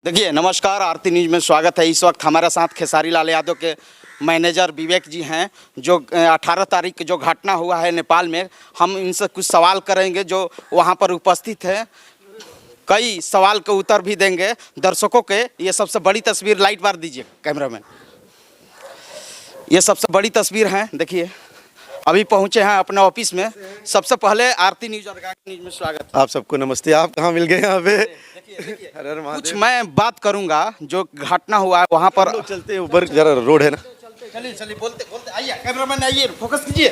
देखिए, नमस्कार, आरती न्यूज़ में स्वागत है। इस वक्त हमारे साथ खेसारी लाल यादव के मैनेजर विवेक जी हैं, जो 18 तारीख को जो घटना हुआ है नेपाल में, हम इनसे कुछ सवाल करेंगे जो वहां पर उपस्थित हैं। कई सवाल के उत्तर भी देंगे दर्शकों के। ये सबसे बड़ी तस्वीर, लाइट मार दीजिए कैमरामैन। ये सबसे बड़ी तस्वीर है, देखिए अभी पहुंचे हैं अपने ऑफिस में। सबसे पहले आरती न्यूज़ और न्यूज़ में स्वागत। आप सबको नमस्ते। आप कहाँ मिल गए यहाँ पे? कुछ मैं बात करूंगा जो घटना हुआ है वहाँ पर। चलते हैं ऊपर, जरा रोड है ना। चलिए चलिए, बोलते बोलते आइए, कैमरामैन आइए, फोकस कीजिए।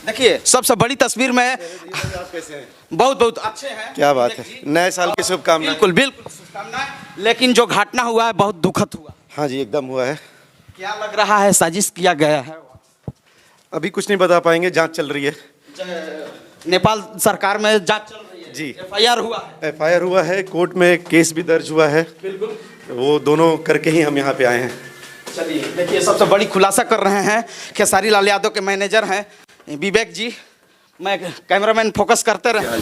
देखिए सबसे बड़ी तस्वीर में। आप कैसे हैं? बहुत बहुत अच्छे हैं। क्या बात है, नए साल की शुभकामनाएं। बिल्कुल बिल्कुल शुभकामनाएं। लेकिन जो घटना हुआ है बहुत दुखद हुआ। हाँ जी, एकदम हुआ है। क्या लग रहा है साजिश किया गया है? अभी कुछ नहीं बता पाएंगे, जांच चल रही है। नेपाल सरकार में जांच चल रही है जी। एफआईआर हुआ है। एफआईआर हुआ है, कोर्ट में केस भी दर्ज हुआ है। बिल्कुल, वो दोनों करके ही हम यहाँ पे आए हैं। चलिए देखिए, सबसे बड़ी खुलासा कर रहे हैं खेसारी लाल यादव के मैनेजर हैं विवेक जी। मैं कैमरामैन फोकस करते रहे।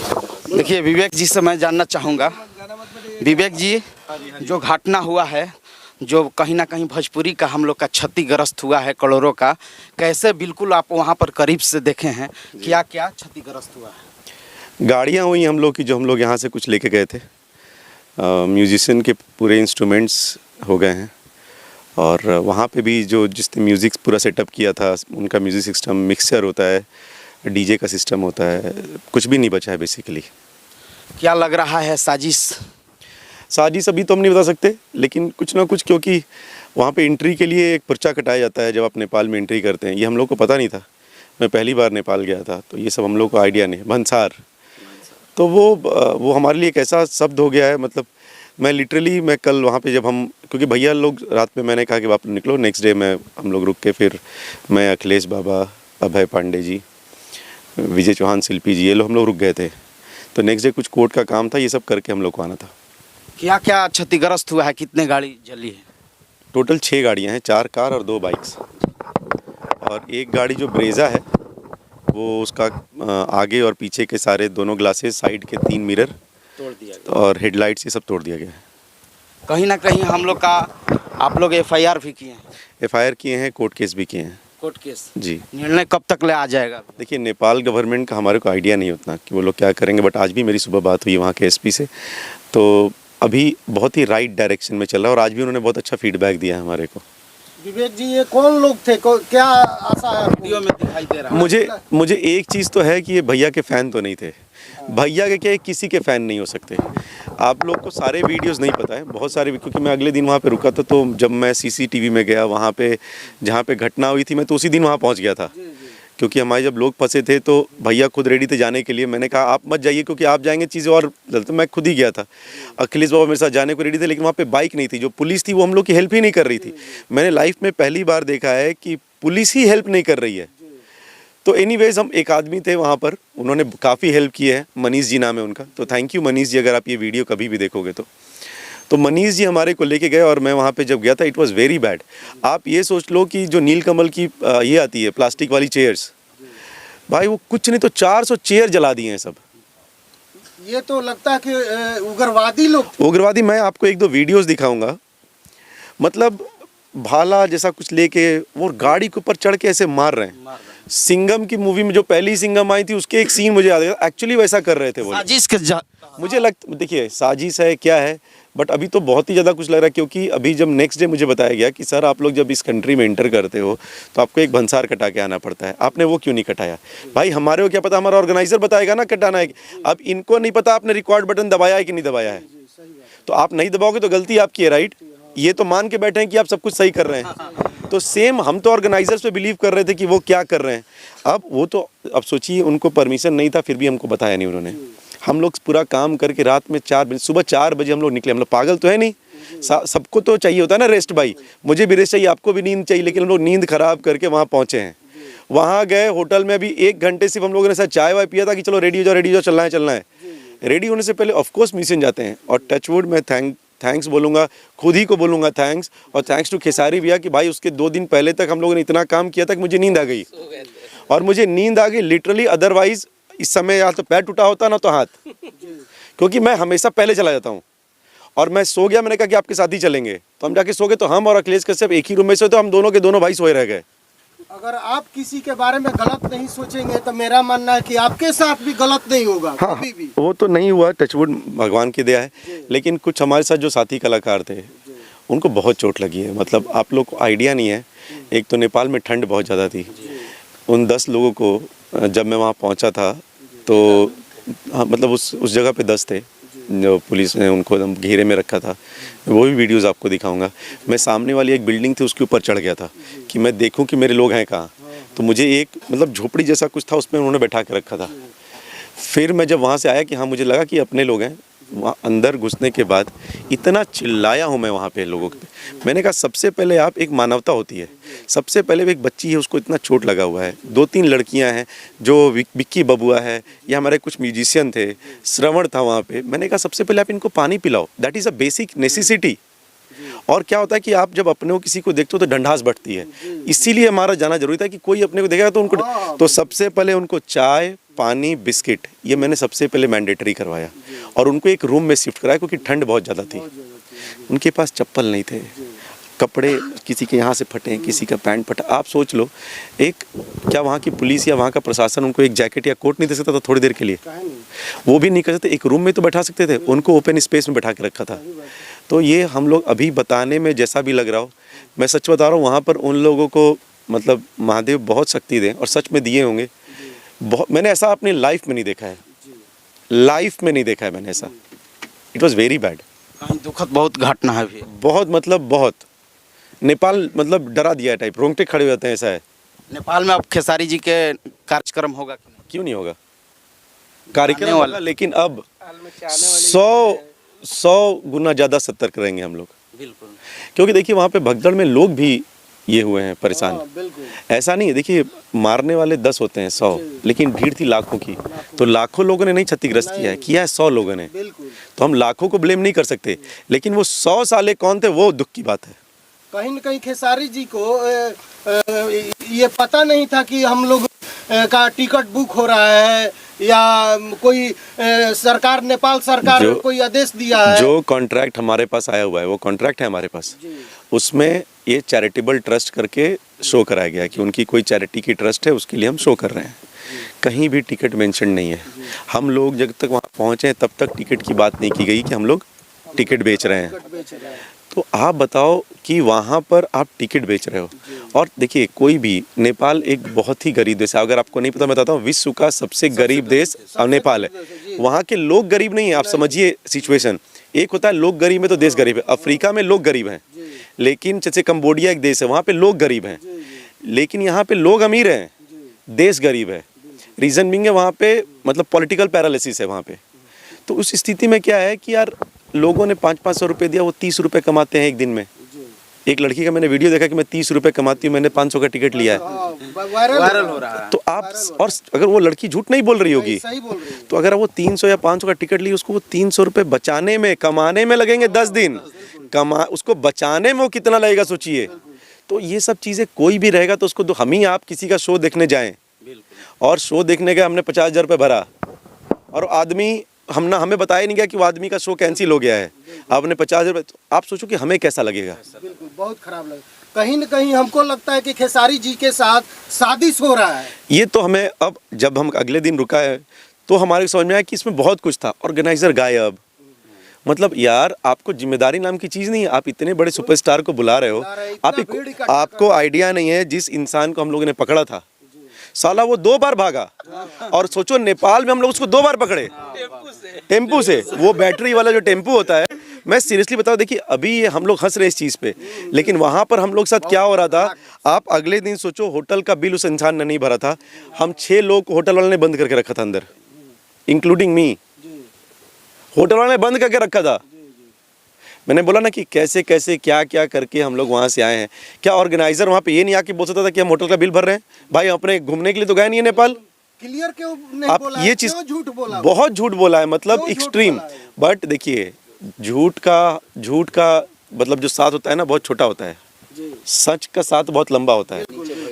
देखिए विवेक जी से मैं जानना चाहूँगा, विवेक जी जो घटना हुआ है, जो कहीं ना कहीं भोजपुरी का हम लोग का क्षतिग्रस्त हुआ है करोड़ों का, कैसे बिल्कुल आप वहाँ पर करीब से देखे हैं, क्या क्या क्षतिग्रस्त हुआ है? गाड़ियाँ हुई हम लोग की, जो हम लोग यहाँ से कुछ लेके गए थे। म्यूजिशियन के पूरे इंस्ट्रूमेंट्स हो गए हैं, और वहाँ पे भी जो जिसने म्यूज़िक पूरा सेटअप किया था, उनका म्यूज़िक सिस्टम, मिक्सर होता है, डीजे का सिस्टम होता है, कुछ भी नहीं बचा है बेसिकली। क्या लग रहा है साजिश? साजिश अभी तो हम नहीं बता सकते, लेकिन कुछ ना कुछ, क्योंकि वहाँ पे एंट्री के लिए एक पर्चा कटाया जाता है जब आप नेपाल में एंट्री करते हैं। ये हम लोग को पता नहीं था। मैं पहली बार नेपाल गया था, तो ये सब हम लोग को आइडिया नहीं। भंसार, तो वो हमारे लिए एक ऐसा शब्द हो गया है। मतलब मैं कल वहाँ पे जब हम, क्योंकि भैया लोग रात में, मैंने कहा कि आप निकलो, नेक्स्ट डे हम लोग रुक के, फिर मैं, अखिलेश बाबा, अभय पांडे जी, विजय चौहान, शिल्पी जी, ये लोग हम लोग रुक गए थे। तो नेक्स्ट डे कुछ कोर्ट का काम था, ये सब करके हम लोग को आना था। क्या क्या क्षतिग्रस्त हुआ है? कितने गाड़ी जली है? टोटल 6 गाड़ियाँ हैं, 4 कार और 2 बाइक्स। और एक गाड़ी जो ब्रेजा है, वो उसका आगे और पीछे के सारे दोनों ग्लासेस, साइड के 3 मिरर तोड़ दिया गया, और हेडलाइट्स, ये सब तोड़ दिया गया है। कहीं ना कहीं हम लोग का, आप लोग एफआईआर भी किए हैं? एफआईआर किए हैं, कोर्ट केस भी किए हैं। कोर्ट केस जी। निर्णय कब तक ले आ जाएगा? देखिए, नेपाल गवर्नमेंट का हमारे को आइडिया नहीं उतना कि वो लोग क्या करेंगे, बट आज भी मेरी सुबह बात हुई वहाँ के एसपी से, तो अभी बहुत ही राइट डायरेक्शन में चल रहा है, और आज भी उन्होंने बहुत अच्छा फीडबैक दिया है हमारे को। विवेक जी, ये कौन लोग थे, क्या आशा है? वीडियो में दिखाई दे रहा है। मुझे एक चीज़ तो है कि ये भैया के फ़ैन तो नहीं थे। भैया के क्या, किसी के फ़ैन नहीं हो सकते। आप लोग को सारे वीडियोस नहीं पता है, बहुत सारे, क्योंकि मैं अगले दिन वहाँ पे रुका था। तो जब मैं सीसीटीवी में गया, वहाँ पे जहाँ पे घटना हुई थी, मैं तो उसी दिन वहाँ पहुँच गया था, क्योंकि हमारे जब लोग फंसे थे तो भैया खुद रेडी थे जाने के लिए। मैंने कहा आप मत जाइए, क्योंकि आप जाएंगे चीज़ें और, तो मैं खुद ही गया था। अखिलेश बाबा मेरे साथ जाने को रेडी थे, लेकिन वहाँ पे बाइक नहीं थी। जो पुलिस थी वो हम लोग की हेल्प ही नहीं कर रही थी। मैंने लाइफ में पहली बार देखा है कि पुलिस ही हेल्प नहीं कर रही है। तो एनीवेज, हम एक आदमी थे वहाँ पर, उन्होंने काफ़ी हेल्प की है। मनीष जी नाम है उनका, तो थैंक यू मनीष जी, अगर आप ये वीडियो कभी भी देखोगे तो मनीष जी हमारे को लेके गए। और मैं वहाँ पे जब गया था, इट वाज वेरी बैड। आप ये सोच लो कि जो नीलकमल की ये आती है प्लास्टिक वाली चेयर्स, भाई वो कुछ नहीं तो 400 चेयर जला दिए हैं सब। ये तो लगता है कि उग्रवादी लोग। उग्रवादी, मैं आपको 1-2 वीडियोस दिखाऊंगा। मतलब भाला जैसा कुछ लेके वो गाड़ी के ऊपर चढ़ के ऐसे मार रहे हैं। सिंघम की मूवी में जो पहली सिंघम आई थी, उसके एक सीन मुझे याद है, एक्चुअली वैसा कर रहे थे वो। साजिश के मुझे देखिए साजिश है क्या है, बट अभी तो बहुत ही ज़्यादा कुछ लग रहा है, क्योंकि अभी जब नेक्स्ट डे मुझे बताया गया कि सर आप लोग जब इस कंट्री में एंटर करते हो तो आपको एक भंसार कटा के आना पड़ता है। आपने वो क्यों नहीं कटाया? भाई हमारे को क्या पता, हमारा ऑर्गेनाइजर बताएगा ना कटाना है। अब इनको नहीं पता आपने रिकॉर्ड बटन दबाया है कि नहीं दबाया है, तो आप नहीं दबाओगे तो गलती आपकी है, राइट? ये तो मान के बैठे हैं कि आप सब कुछ सही कर रहे हैं। तो सेम हम तो ऑर्गेनाइजर्स पे बिलीव कर रहे थे कि वो क्या कर रहे हैं। अब सोचिए, उनको परमिशन नहीं था, फिर भी हमको बताया नहीं उन्होंने। हम लोग पूरा काम करके रात में 4 बजे, सुबह 4 बजे हम लोग निकले। हम लोग पागल तो है नहीं, सबको तो चाहिए होता है ना रेस्ट। भाई मुझे भी रेस्ट चाहिए, आपको भी नींद चाहिए, लेकिन हम लोग नींद खराब करके वहाँ पहुँचे हैं। वहाँ गए होटल में, अभी 1 घंटे सिर्फ हम लोगों ने साथ चाय वाय पिया था कि चलो रेडी हो जाओ, चलना है। रेडी होने से पहले ऑफकोर्स म्यूजियम जाते हैं। और टचवुड में थैंक्स बोलूँगा, खुद ही को बोलूँगा थैंक्स, और थैंक्स टू खेसारी भैया कि भाई उसके 2 दिन पहले तक हम लोगों ने इतना काम किया था कि मुझे नींद आ गई। और मुझे नींद आ गई लिटरली, अदरवाइज इस समय या तो पैर टूटा होता ना तो हाथ, क्योंकि मैं हमेशा पहले चला जाता हूँ। और मैं सो गया, मैंने कहा कि आपके साथ ही चलेंगे, तो हम जाके सो गए। तो हम और अखिलेश कश्यप एक ही रूम में सोए, तो हम दोनों के दोनों भाई सोए रह गए। अगर आप किसी के बारे में गलत नहीं सोचेंगे तो मेरा मानना है कि आपके साथ भी गलत नहीं होगा। हाँ, कभी भी वो तो नहीं हुआ, टचवुड, भगवान की दया है। लेकिन कुछ हमारे साथ जो साथी कलाकार थे उनको बहुत चोट लगी है। मतलब आप लोग को आइडिया नहीं है, एक तो नेपाल में ठंड बहुत ज़्यादा थी। उन 10 लोगों को जब मैं वहाँ पहुँचा था तो हाँ, मतलब उस जगह पे 10 थे जो पुलिस ने उनको एकदम घेरे में रखा था। वो भी वीडियोस आपको दिखाऊंगा। मैं सामने वाली एक बिल्डिंग थी उसके ऊपर चढ़ गया था कि मैं देखूं कि मेरे लोग हैं कहाँ। तो मुझे एक मतलब झोपड़ी जैसा कुछ था, उसमें उन्होंने बैठा के रखा था। फिर मैं जब वहाँ से आया कि हाँ मुझे लगा कि अपने लोग हैं, वहाँ अंदर घुसने के बाद इतना चिल्लाया हूँ मैं वहाँ पे लोगों पे। मैंने कहा सबसे पहले आप, एक मानवता होती है, सबसे पहले एक बच्ची है उसको इतना चोट लगा हुआ है, 2-3 लड़कियाँ हैं, जो विक्की बबुआ है, या हमारे कुछ म्यूजिशियन थे, श्रवण था वहाँ पे। मैंने कहा सबसे पहले आप इनको पानी पिलाओ, that is a basic necessity. और क्या होता है कि आप जब अपने को किसी को देखते हो तो ढंढास बढ़ती है, इसीलिए हमारा जाना जरूरी था कि कोई अपने को देखेगा तो उनको, तो सबसे पहले उनको चाय, पानी, बिस्किट, ये मैंने सबसे पहले मैंडेटरी करवाया और उनको एक रूम में शिफ्ट कराया क्योंकि ठंड बहुत ज़्यादा थी। उनके पास चप्पल नहीं थे, कपड़े किसी के यहाँ से फटे, किसी का पैंट फटा। आप सोच लो, एक क्या वहाँ की पुलिस या वहाँ का प्रशासन उनको एक जैकेट या कोट नहीं दे सकता था थोड़ी देर के लिए? वो भी नहीं कर सकते, एक रूम में तो बैठा सकते थे, उनको ओपन स्पेस में बैठा के रखा था। तो ये हम लोग अभी बताने में जैसा भी लग रहा हो, मैं सच बता रहा हूँ, वहाँ पर उन लोगों को मतलब महादेव बहुत शक्ति दें, और सच में दिए होंगे। बहुत, मैंने ऐसा अपनी लाइफ में नहीं देखा है, लाइफ में नहीं देखा है मैंने ऐसा। It was very bad. दुखद बहुत घटना है भी। बहुत मतलब बहुत, नेपाल मतलब डरा दिया है टाइप, रोंगटे खड़े हो जाते हैं, ऐसा है। नेपाल में अब खेसारी जी के कार्यक्रम होगा कि नहीं? क्यों नहीं होगा? कार्यक्रम आने वाला- होगा, लेकिन अब 100 गुना ज़्यादा सतर्क रहेंगे हम लोग। बिल्कुल। क्योंकि देखिए वहाँ पे भगदड़ में लोग भी ये हुए हैं परेशान। बिल्कुल। ऐसा नहीं है, देखिए मारने वाले 10 होते हैं, 100, लेकिन भीड़ थी लाखों की। तो लाखों लोगों ने नहीं क्षतिग्रस्त किया है 100 लोगों ने। बिल्कुल। तो हम लाखों को ब्लेम नहीं कर सकते, लेकिन वो 100 साले कौन थे वो दुख की बात है। कहीं न कहीं खेसारी जी को ये पता नहीं था कि हम लोग का टिकट बुक हो रहा है, या कोई सरकार, नेपाल सरकार कोई आदेश दिया है। जो कॉन्ट्रैक्ट हमारे पास आया हुआ है, वो कॉन्ट्रैक्ट है हमारे पास, उसमें ये चैरिटेबल ट्रस्ट करके शो कराया गया है कि उनकी कोई चैरिटी की ट्रस्ट है, उसके लिए हम शो कर रहे हैं। कहीं भी टिकट मेंशन नहीं है। हम लोग जब तक वहाँ पहुँचे तब तक टिकट की बात नहीं की गई कि हम लोग टिकट बेच रहे हैं। तो आप बताओ कि वहाँ पर आप टिकट बेच रहे हो। और देखिए कोई भी, नेपाल एक बहुत ही गरीब देश है। अगर आपको नहीं पता मैं बताता हूँ, विश्व का सबसे गरीब देश नेपाल है। वहाँ के लोग गरीब नहीं है, आप समझिए सिचुएशन। एक होता है लोग गरीब है तो देश गरीब है। अफ्रीका में लोग गरीब हैं, लेकिन जैसे कंबोडिया एक देश है, वहाँ पे लोग गरीब हैं, लेकिन यहाँ पे लोग अमीर हैं, देश गरीब है। रीज़न बिंग है वहाँ पे मतलब पॉलिटिकल पैरालिसिस है वहाँ पे। तो उस स्थिति में क्या है कि यार लोगों ने 500-500 रुपये दिया, वो 30 रुपये कमाते हैं एक दिन में। एक लड़की का मैंने वीडियो देखा कि मैं 30 रुपये कमाती हूँ, मैंने 500 का टिकट लिया है। वायरल हो रहा है। तो आप, और अगर वो लड़की झूठ नहीं बोल रही होगी, सही बोल रही है। तो अगर वो 300 या 500 का टिकट ली, उसको वो 300 रुपये बचाने में, कमाने में लगेंगे 10 दिन। उसको बचाने में वो कितना लगेगा सोचिए। तो ये सब चीज़ें कोई भी रहेगा तो उसको, तो हम ही आप किसी का शो देखने जाएं, और शो देखने का हमने 50,000 रुपये भरा, और आदमी हमें बताया नहीं गया कि वो आदमी का शो कैंसिल हो गया है, आपने 50,000 रुपये, तो आप सोचो कि हमें कैसा लगेगा। बिल्कुल, बहुत खराब लगा। कहीं न कहीं हमको लगता है कि खेसारी जी के साथ साजिश हो रहा है। ये तो हमें, अब जब हम अगले दिन रुका है तो हमारे समझ में आया कि इसमें बहुत कुछ था। ऑर्गेनाइजर गायब, मतलब यार आपको जिम्मेदारी नाम की चीज़ नहीं है। आप इतने बड़े सुपरस्टार को बुला रहे हो, आपको आइडिया नहीं है। जिस इंसान को हम लोगों ने पकड़ा था, साला वो 2 बार भागा, और सोचो नेपाल में हम लोग उसको 2 बार पकड़े टेम्पू से। वो बैटरी वाला जो टेम्पू होता है, मैं सीरियसली बताऊं, देखिए अभी हम लोग हंस रहे इस चीज़ पे, लेकिन वहाँ पर हम लोग साथ क्या हो रहा था, आप अगले दिन सोचो, होटल का बिल उस इंसान ने नहीं भरा था। हम 6 लोग को होटल वाले ने बंद करके रखा था अंदर, इंक्लूडिंग मी। होटल वाले ने बंद करके रखा था। मैंने बोला ना कि कैसे कैसे क्या क्या करके हम लोग वहाँ से आए हैं। क्या ऑर्गेनाइजर वहाँ पे ये नहीं आके बोल सकता था कि हम होटल का बिल भर रहे हैं? भाई अपने घूमने के लिए तो गए नहीं है नेपाल। क्लियर क्यों नहीं आप बोला? ये चीज झूठ बोला, बहुत झूठ बोला है, मतलब क्यों झूठ एक्सट्रीम। बोला है? बट देखिए झूठ का मतलब जो साथ होता है ना, बहुत छोटा होता है, सच का साथ बहुत लंबा होता है।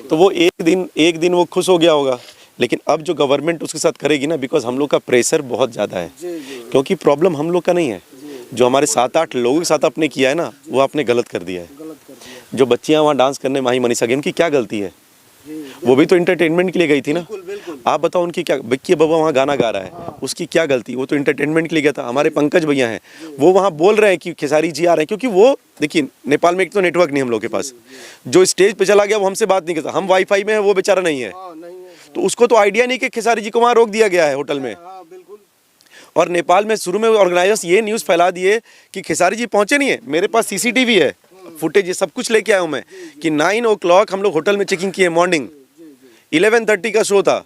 तो वो एक दिन वो खुश हो गया होगा, लेकिन अब जो गवर्नमेंट उसके साथ करेगी ना, बिकॉज हम लोग का प्रेशर बहुत ज़्यादा है, क्योंकि प्रॉब्लम हम लोग का नहीं है, जो हमारे 7-8 लोगों के साथ आपने किया है ना, वो आपने गलत कर दिया है। जो बच्चियां वहाँ डांस करने माही मनीषा गई, उनकी क्या गलती है? वो भी तो इंटरटेनमेंट के लिए गई थी ना। आप बताओ उनकी क्या, विक्की बाबा वहाँ गाना गा रहा है, उसकी क्या गलती? वो तो इंटरटेनमेंट के लिए गया था। हमारे पंकज भैया हैं, वो वहाँ बोल रहे हैं कि खेसारी जी आ रहे हैं, क्योंकि वो देखिए नेपाल में एक तो नेटवर्क नहीं हम लोग के पास। जो स्टेज पे चला गया वो हमसे बात नहीं करता, हम वाईफाई में है, वो बेचारा नहीं है, तो उसको तो आइडिया नहीं कि खेसारी जी को वहाँ रोक दिया गया है होटल में। और नेपाल में शुरू में ऑर्गेनाइजर्स ये न्यूज़ फैला दिए कि खेसारी जी पहुँचे नहीं है। मेरे पास सीसीटीवी है, फुटेज, ये सब कुछ लेके आया हूँ मैं, कि 9 o'clock हम लोग होटल में चेकिंग किए, मॉर्निंग 11:30 का शो था।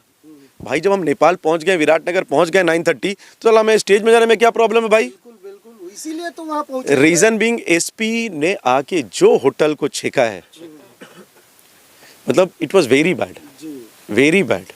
भाई जब हम नेपाल पहुंच गए, विराटनगर पहुंच गए 9:30, तो चला मैं स्टेज में जाने में क्या प्रॉब्लम है भाई? बिल्कुल, इसीलिए तो वहाँ पहुँचे। रीजन बीइंग एसपी ने आके जो होटल को छेका है, मतलब it was very bad, very bad.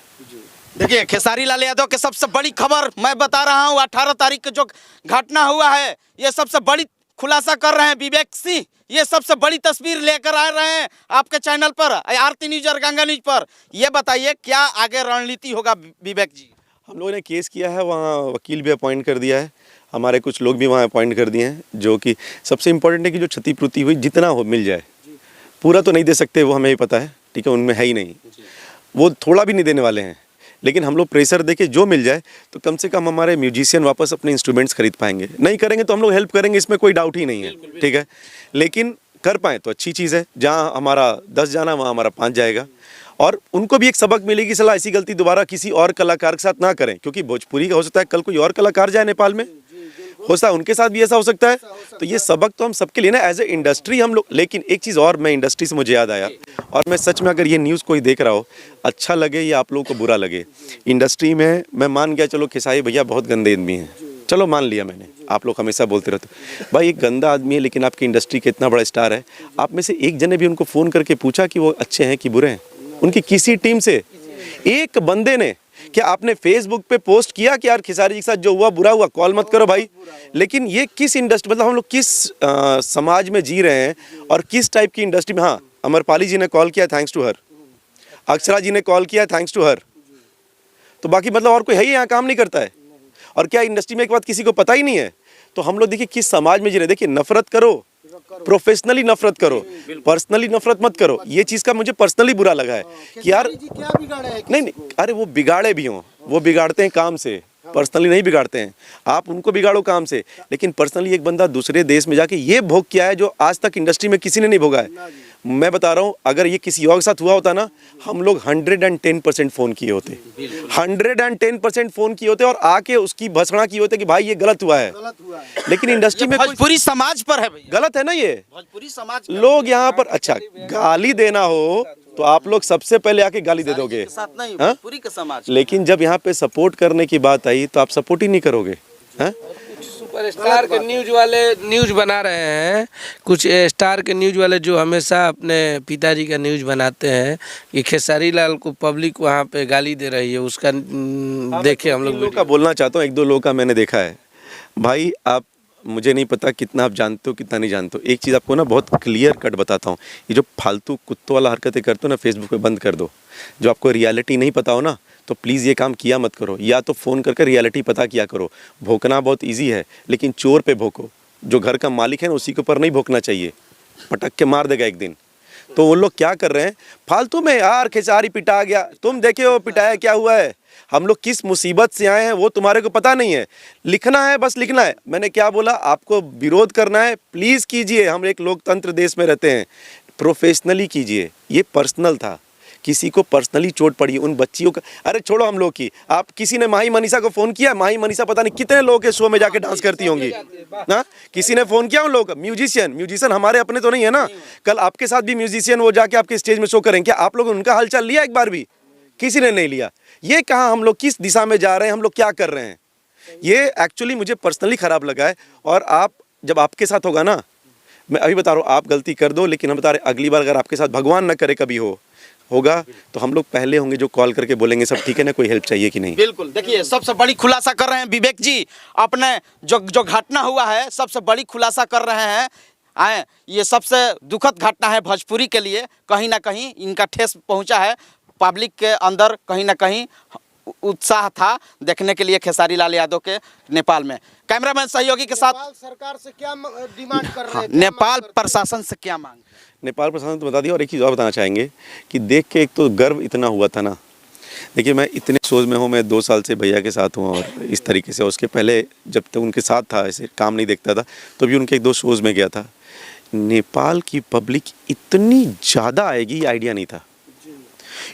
देखिए खेसारी लाल यादव के सबसे बड़ी खबर मैं बता रहा हूँ, 18 तारीख को जो घटना हुआ है, ये सबसे बड़ी खुलासा कर रहे हैं विवेक सिंह। ये सबसे बड़ी तस्वीर लेकर आ रहे हैं आपके चैनल पर, आरती न्यूज और गंगा न्यूज पर। ये बताइए क्या आगे रणनीति होगा विवेक जी? हम लोगों ने केस किया है, वहाँ वकील भी अपॉइंट कर दिया है, हमारे कुछ लोग भी वहाँ अपॉइंट कर दिए हैं। जो कि सबसे इम्पोर्टेंट है कि जो क्षतिपूर्ति हुई जितना हो मिल जाए, पूरा तो नहीं दे सकते, वो हमें ही पता है, ठीक है, उनमें है ही नहीं, वो थोड़ा भी नहीं देने वाले हैं। लेकिन हम लोग प्रेशर देके जो मिल जाए, तो कम से कम हमारे म्यूजिशियन वापस अपने इंस्ट्रूमेंट्स खरीद पाएंगे। नहीं करेंगे तो हम लोग हेल्प करेंगे, इसमें कोई डाउट ही नहीं है, ठीक है। लेकिन कर पाएँ तो अच्छी चीज़ है। जहाँ हमारा 10 जाना, वहाँ हमारा 5 जाएगा। और उनको भी एक सबक मिलेगी, सलाह ऐसी गलती दोबारा किसी और कलाकार के साथ ना करें, क्योंकि भोजपुरी का हो सकता है कल कोई और कलाकार जाए नेपाल में, हो सकता है उनके साथ भी ऐसा हो सकता है। तो ये सबक तो हम सबके लिए ना, एज ए इंडस्ट्री हम लोग। लेकिन एक चीज़ और, मैं इंडस्ट्री से मुझे याद आया, और मैं सच में अगर ये न्यूज़ कोई देख रहा हो, अच्छा लगे या आप लोगों को बुरा लगे, इंडस्ट्री में मैं मान गया, चलो खेसारी भैया बहुत गंदे आदमी हैं, चलो मान लिया मैंने, आप लोग हमेशा बोलते रहते भाई एक गंदा आदमी है, लेकिन आपकी इंडस्ट्री के इतना बड़ा स्टार है। आप में से एक जने भी उनको फ़ोन करके पूछा कि वो अच्छे हैं कि बुरे हैं? उनकी किसी टीम से एक बंदे ने, क्या आपने फेसबुक पे पोस्ट किया कि यार खेसारी जी के साथ जो हुआ बुरा हुआ, कॉल मत करो भाई? लेकिन ये किस इंडस्ट्री, मतलब हम लोग किस समाज में जी रहे हैं और किस टाइप की इंडस्ट्री में। हाँ, अमरपाली जी ने कॉल किया, थैंक्स टू हर। अक्षरा जी ने कॉल किया, थैंक्स टू हर। तो बाकी मतलब और कोई है ही यहाँ काम नहीं करता है? और क्या इंडस्ट्री में एक बात किसी को पता ही नहीं है? तो हम लोग देखिए किस समाज में जी रहे। देखिए नफरत करो, प्रोफेशनली नफरत करो, पर्सनली नफरत मत करो। ये चीज़ का मुझे पर्सनली बुरा लगा है कि यार क्या बिगाड़े है? नहीं, अरे वो बिगाड़े भी हों, वो बिगाड़ते हैं काम से, पर्सनली नहीं बिगाड़ते हैं। आप उनको बिगाड़ो काम से, लेकिन पर्सनली एक बंदा दूसरे देश में जाके ये भोग किया है जो आज तक इंडस्ट्री में किसी ने नहीं भोगा है। मैं बता रहा हूँ, अगर ये किसी और के साथ हुआ होता ना, हम लोग 110% फ़ोन किए होते, 110% फ़ोन किए होते और आके उसकी भर्त्सना की होते कि भाई ये गलत हुआ है। लेकिन इंडस्ट्री में भोजपुरी समाज पर है भैया, गलत है ना ये। भोजपुरी समाज लोग यहाँ पर, अच्छा गाली देना हो तो आप लोग सबसे पहले आके गाली दे दोगे, के साथ नहीं, हाँ? भोजपुरी के समाज। लेकिन जब यहाँ पे सपोर्ट करने की बात आई तो आप सपोर्ट ही नहीं करोगे, हाँ? सुपरस्टार के न्यूज वाले न्यूज बना रहे हैं, कुछ स्टार के न्यूज वाले जो हमेशा अपने पिताजी का न्यूज बनाते हैं कि खेसारी लाल को पब्लिक वहाँ पे गाली दे रही है, उसका देखे हम लोग का बोलना चाहता हूँ। 1-2 लोगों का मैंने देखा है भाई। आप, मुझे नहीं पता कितना आप जानते हो कितना नहीं जानते हो। एक चीज़ आपको ना बहुत क्लियर कट बताता हूँ, ये जो फालतू कुत्तों वाला हरकतें करते हो ना फेसबुक पे, बंद कर दो। जो आपको रियलिटी नहीं पता हो ना, तो प्लीज़ ये काम किया मत करो। या तो फ़ोन करके रियलिटी पता किया करो। भोंकना बहुत ईजी है, लेकिन चोर पे भोंको। जो घर का मालिक है ना, उसी के ऊपर नहीं भोंकना चाहिए, पटक के मार देगा एक दिन। तो वो लोग क्या कर रहे हैं फालतू में, यार खेसारी पिटा गया, तुम देखे हो पिटाया क्या हुआ है? हम लोग किस मुसीबत से आए हैं वो तुम्हारे को पता नहीं है। लिखना है, बस लिखना है। मैंने क्या बोला, आपको विरोध करना है प्लीज़ कीजिए, हम एक लोकतंत्र देश में रहते हैं, प्रोफेशनली कीजिए। ये पर्सनल था, किसी को पर्सनली चोट पड़ी उन बच्चियों का, अरे छोड़ो हम लोग की। आप किसी ने माही मनीषा को फ़ोन किया? माही मनीषा पता नहीं कितने लोगों के शो में जाके डांस करती होंगी ना। किसी ने फ़ोन किया उन लोगों का? म्यूजिशियन हमारे अपने तो नहीं है ना। कल आपके साथ भी म्यूजिशियन वो जाके आपके स्टेज में शो करें, क्या आप लोगों ने उनका हालचाल लिया एक बार भी? किसी ने नहीं लिया। ये कहाँ हम लोग किस दिशा में जा रहे हैं, हम लोग क्या कर रहे हैं? ये एक्चुअली मुझे पर्सनली ख़राब लगा है। और आप, जब आपके साथ होगा ना, मैं अभी बता रहा हूँ, आप गलती कर दो, लेकिन हम बता रहे अगली बार अगर आपके साथ भगवान न करे कभी होगा तो हम लोग पहले होंगे जो कॉल करके बोलेंगे सब ठीक है ना, कोई हेल्प चाहिए कि नहीं। बिल्कुल, देखिए सबसे बड़ी खुलासा कर रहे हैं विवेक जी, अपने जो घटना हुआ है सबसे बड़ी खुलासा कर रहे हैं। आए, ये सबसे दुखद घटना है भोजपुरी के लिए। कहीं ना कहीं इनका ठेस पहुंचा है पब्लिक के अंदर, कहीं ना कहीं उत्साह था देखने के लिए खेसारी लाल यादव के नेपाल में। कैमरामैन सहयोगी के साथ नेपाल सरकार से क्या डिमांड कर रहे थे? नेपाल प्रशासन से क्या मांग? नेपाल प्रशासन तो बता दिया, और एक चीज़ और बताना चाहेंगे कि देख के एक तो गर्व इतना हुआ था ना। देखिए मैं इतने शोज़ में हूँ, मैं 2 साल से भैया के साथ हूँ और इस तरीके से, उसके पहले जब तक उनके साथ था ऐसे काम नहीं देखता था तो भी उनके 1-2 शोज़ में गया था। नेपाल की पब्लिक इतनी ज़्यादा आएगी ये आइडिया नहीं था।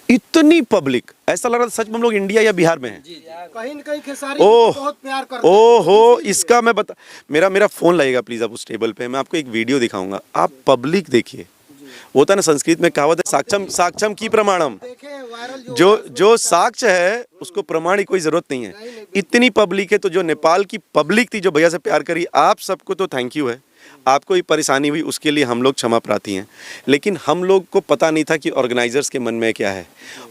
इतनी पब्लिक, ऐसा लग रहा था सच में हम लोग इंडिया या बिहार में हैं। कहीं न कहीं खेसारी जी को बहुत प्यार करते हैं। ओहो, इसका मैं बता, मेरा फ़ोन लगेगा प्लीज़ आप उस टेबल पे, मैं आपको एक वीडियो दिखाऊंगा, आप पब्लिक देखिए। वो था ना, संस्कृत में कहावत है साक्षम साक्षम की प्रमाणम, देखे वायरल जो साक्ष्य है उसको प्रमाण की कोई ज़रूरत नहीं है। इतनी पब्लिक है, तो जो नेपाल की पब्लिक थी जो भैया से प्यार करी, आप सबको तो थैंक यू है। आपको ये परेशानी हुई उसके लिए हम लोग क्षमा प्रार्थी हैं, लेकिन हम लोग को पता नहीं था कि ऑर्गेनाइजर्स के मन में क्या है।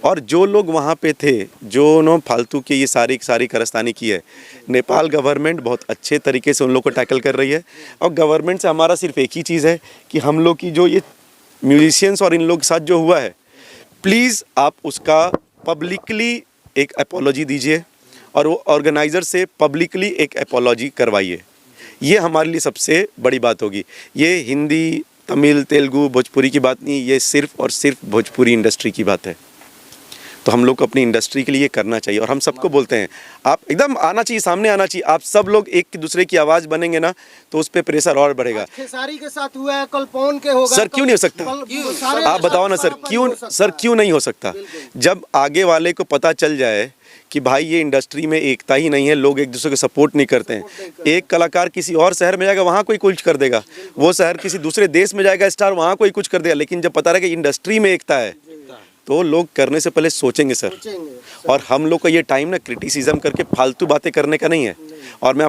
और जो लोग वहाँ पे थे, जो उन्होंने फालतू के ये सारी कारस्तानी की है, नेपाल गवर्नमेंट बहुत अच्छे तरीके से उन लोग को टैकल कर रही है। और गवर्नमेंट से हमारा सिर्फ एक ही चीज़ है कि हम लोग की जो ये म्यूजिशियंस और इन लोग के साथ जो हुआ है, प्लीज़ आप उसका पब्लिकली एक अपॉलॉजी दीजिए और वो ऑर्गेनाइज़र से पब्लिकली एक अपॉलॉजी करवाइए। ये हमारे लिए सबसे बड़ी बात होगी। ये हिंदी, तमिल, तेलुगु, भोजपुरी की बात नहीं, ये सिर्फ और सिर्फ भोजपुरी इंडस्ट्री की बात है। तो हम लोग को अपनी इंडस्ट्री के लिए करना चाहिए, और हम सबको बोलते हैं आप एकदम आना चाहिए, सामने आना चाहिए। आप सब लोग एक दूसरे की आवाज़ बनेंगे ना तो उस पर प्रेशर और बढ़ेगा। खेसारी के साथ हुआ है, कल पवन के होगा। सर क्यों नहीं हो सकता? आप बताओ ना सर, क्यों नहीं हो सकता? जब आगे वाले को पता चल जाए कि भाई ये इंडस्ट्री में एकता ही नहीं है, लोग एक दूसरे को सपोर्ट नहीं करते हैं। एक कलाकार किसी और शहर में जाएगा, वहाँ कोई कुछ कर देगा, वो शहर किसी दूसरे देश में जाएगा स्टार, वहाँ कोई कुछ कर देगा। लेकिन जब पता रहे कि इंडस्ट्री में एकता है तो लोग करने से पहले सोचेंगे सर। और हम लोग का ये टाइम ना क्रिटिसिज्म करके फालतू बातें करने का नहीं है। और मैं आपको